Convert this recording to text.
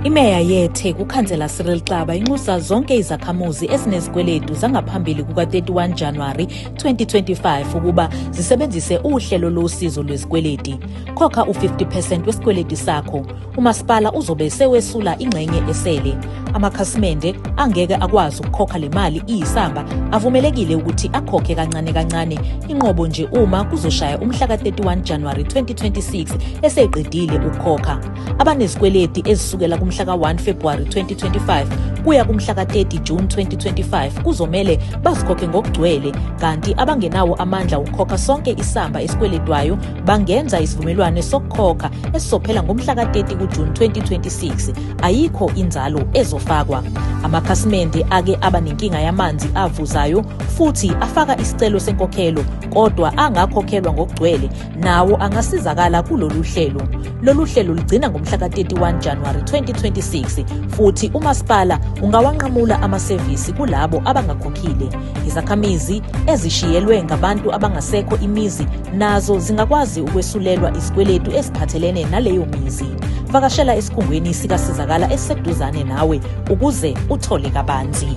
Imeya yethe kuKhansela Cyril Xaba inxusa zonke izakhamuzi ezinezikweletu zangaphambili kuka-31 January 2025 ukuba zisebenzise uhlelo losizo lwezikweleti. Khokha u50% wesikweleti sakho. Umasipala uzobe sewesula ingxenye esele. Amakhasimende angeke akwazi ukukhokha le mali iyisamba avumelekile ukuthi akhokhe kancane kancane inqobo nje uma kuzoshaya umhla ka-31 January 2026 eseqedile ukukhokha. Abanezikweleti ezisukela kumhla ka-1 February 2025 kuya kumhla ka-30 June 2025 kuzomele bazikhokhe ngokugcwele, kanti abangenawo amandla ukukhokha sonke isamba esikweletwayo bangenza isivumelwano sokukhokha esizophela ngomhla ka-30 kuJune 2026. Ayikho inzalo ezofakwa. Amakhasimende ake abanenkinga yamanzi avuzayo futhi afaka isicelo senkokhelo kodwa angakhokhelwa ngokugcwele nawo angasizakala kulolu hlelo. Lolu hlelo ligcina ngomhla ka-31 January 2026 futhi umasipala ungawanqamula amasevisi kulabo abangakhokhile. Izakhamizi ezishiyelwe ngabantu abangasekho imizi nazo zingakwazi ukwesulelwa izikweletu eziphathelene naleyo mizi. Vakashela esikhungweni sikasizakala esiseduzane nawe ukuze uthole kabanzi.